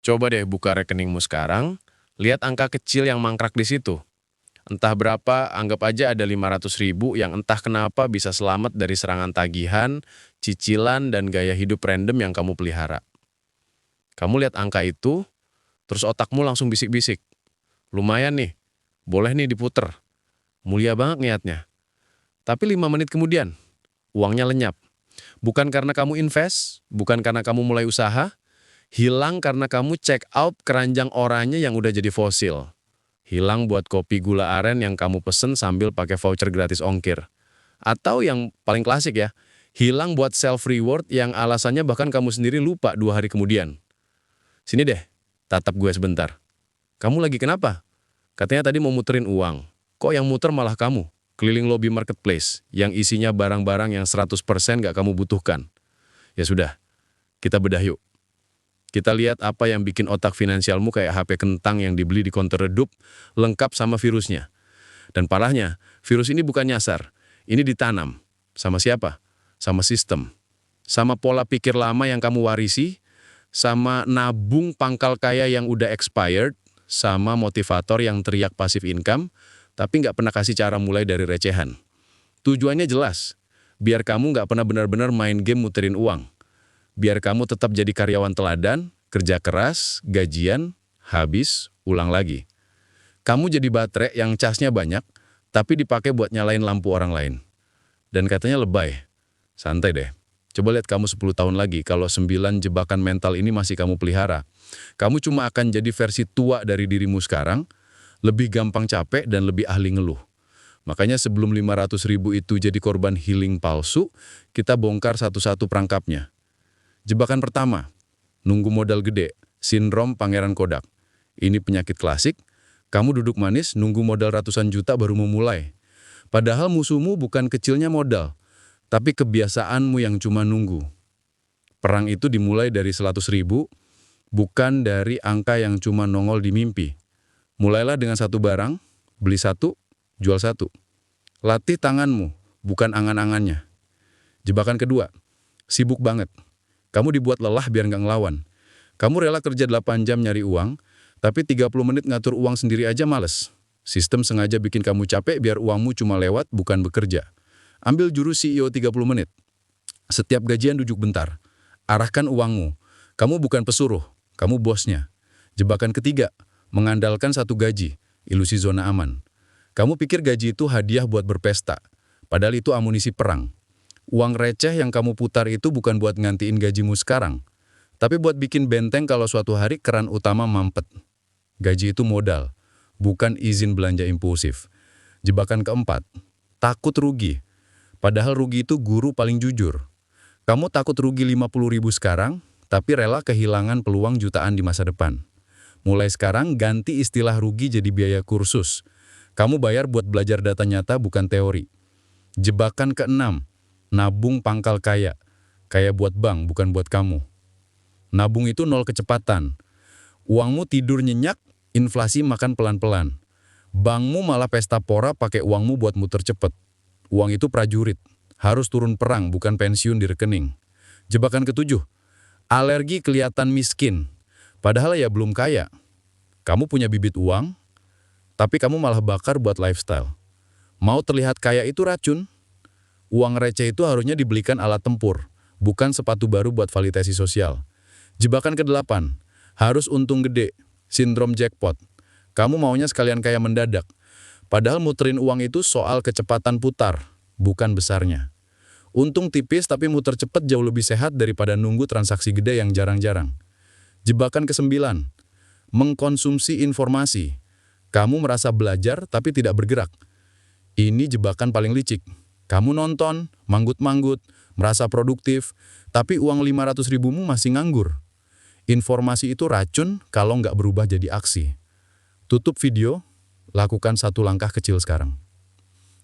Coba deh buka rekeningmu sekarang, lihat angka kecil yang mangkrak di situ. Entah berapa, anggap aja ada 500.000 yang entah kenapa bisa selamat dari serangan tagihan, cicilan, dan gaya hidup random yang kamu pelihara. Kamu lihat angka itu, terus otakmu langsung bisik-bisik. Lumayan nih, boleh nih diputer. Mulia banget niatnya. Tapi 5 menit kemudian, uangnya lenyap. Bukan karena kamu invest, bukan karena kamu mulai usaha, hilang karena kamu check out keranjang oranye yang udah jadi fosil. Hilang buat kopi gula aren yang kamu pesen sambil pakai voucher gratis ongkir. Atau yang paling klasik ya, hilang buat self-reward yang alasannya bahkan kamu sendiri lupa 2 hari kemudian. Sini deh, tatap gue sebentar. Kamu lagi kenapa? Katanya tadi mau muterin uang. Kok yang muter malah kamu? Keliling lobby marketplace yang isinya barang-barang yang 100% nggak kamu butuhkan. Ya sudah, kita bedah yuk. Kita lihat apa yang bikin otak finansialmu kayak HP kentang yang dibeli di konter redup, lengkap sama virusnya. Dan parahnya, virus ini bukan nyasar. Ini ditanam. Sama siapa? Sama sistem. Sama pola pikir lama yang kamu warisi, sama nabung pangkal kaya yang udah expired, sama motivator yang teriak passive income, tapi nggak pernah kasih cara mulai dari recehan. Tujuannya jelas, biar kamu nggak pernah benar-benar main game muterin uang. Biar kamu tetap jadi karyawan teladan, kerja keras, gajian, habis, ulang lagi. Kamu jadi baterai yang casnya banyak, tapi dipakai buat nyalain lampu orang lain. Dan katanya lebay. Santai deh. Coba lihat kamu 10 tahun lagi, kalau 9 jebakan mental ini masih kamu pelihara. Kamu cuma akan jadi versi tua dari dirimu sekarang, lebih gampang capek dan lebih ahli ngeluh. Makanya sebelum 500.000 itu jadi korban healing palsu, kita bongkar satu-satu perangkapnya. Jebakan pertama, nunggu modal gede, sindrom Pangeran Kodak. Ini penyakit klasik, kamu duduk manis nunggu modal ratusan juta baru memulai. Padahal musuhmu bukan kecilnya modal, tapi kebiasaanmu yang cuma nunggu. Perang itu dimulai dari 100.000, bukan dari angka yang cuma nongol di mimpi. Mulailah dengan satu barang, beli satu, jual satu. Latih tanganmu, bukan angan-angannya. Jebakan kedua, sibuk banget. Kamu dibuat lelah biar nggak ngelawan. Kamu rela kerja 8 jam nyari uang, tapi 30 menit ngatur uang sendiri aja males. Sistem sengaja bikin kamu capek biar uangmu cuma lewat, bukan bekerja. Ambil jurus CEO 30 menit. Setiap gajian duduk bentar. Arahkan uangmu. Kamu bukan pesuruh, kamu bosnya. Jebakan ketiga, mengandalkan satu gaji, ilusi zona aman. Kamu pikir gaji itu hadiah buat berpesta, padahal itu amunisi perang. Uang receh yang kamu putar itu bukan buat ngantiin gajimu sekarang, tapi buat bikin benteng kalau suatu hari keran utama mampet. Gaji itu modal, bukan izin belanja impulsif. Jebakan keempat, takut rugi. Padahal rugi itu guru paling jujur. Kamu takut rugi 50.000 sekarang, tapi rela kehilangan peluang jutaan di masa depan. Mulai sekarang ganti istilah rugi jadi biaya kursus. Kamu bayar buat belajar data nyata bukan teori. Jebakan keenam, nabung pangkal kaya. Kaya buat bank, bukan buat kamu. Nabung itu nol kecepatan. Uangmu tidur nyenyak, inflasi makan pelan-pelan. Bankmu malah pesta pora pakai uangmu buat muter cepet. Uang itu prajurit, harus turun perang bukan pensiun di rekening. Jebakan ketujuh, alergi kelihatan miskin. Padahal ya belum kaya. Kamu punya bibit uang, tapi kamu malah bakar buat lifestyle. Mau terlihat kaya itu racun. Uang receh itu harusnya dibelikan alat tempur, bukan sepatu baru buat validasi sosial. Jebakan ke-8, harus untung gede, sindrom jackpot. Kamu maunya sekalian kaya mendadak. Padahal muterin uang itu soal kecepatan putar, bukan besarnya. Untung tipis tapi muter cepet jauh lebih sehat daripada nunggu transaksi gede yang jarang-jarang. Jebakan ke-9, mengkonsumsi informasi. Kamu merasa belajar tapi tidak bergerak. Ini jebakan paling licik. Kamu nonton, manggut-manggut, merasa produktif, tapi uang 500.000-mu masih nganggur. Informasi itu racun kalau nggak berubah jadi aksi. Tutup video, lakukan satu langkah kecil sekarang.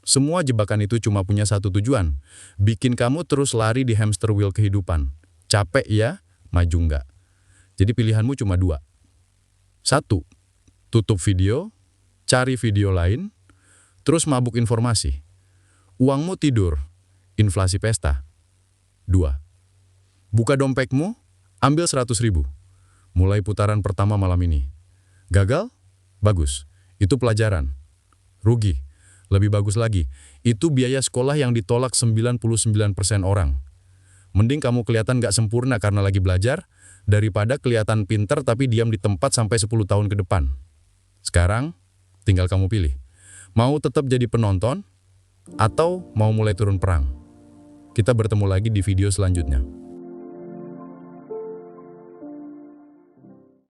Semua jebakan itu cuma punya satu tujuan, bikin kamu terus lari di hamster wheel kehidupan. Capek ya, maju nggak. Jadi pilihanmu cuma 2. 1, tutup video, cari video lain, terus mabuk informasi. Uangmu tidur, inflasi pesta. 2, buka dompetmu, ambil 100.000. mulai putaran pertama malam ini. Gagal? Bagus. Itu pelajaran. Rugi? Lebih bagus lagi. Itu biaya sekolah yang ditolak 99% orang. Mending kamu kelihatan gak sempurna karena lagi belajar, daripada kelihatan pinter tapi diam di tempat sampai 10 tahun ke depan. Sekarang, tinggal kamu pilih. Mau tetap jadi penonton, atau mau mulai turun perang? Kita bertemu lagi di video selanjutnya.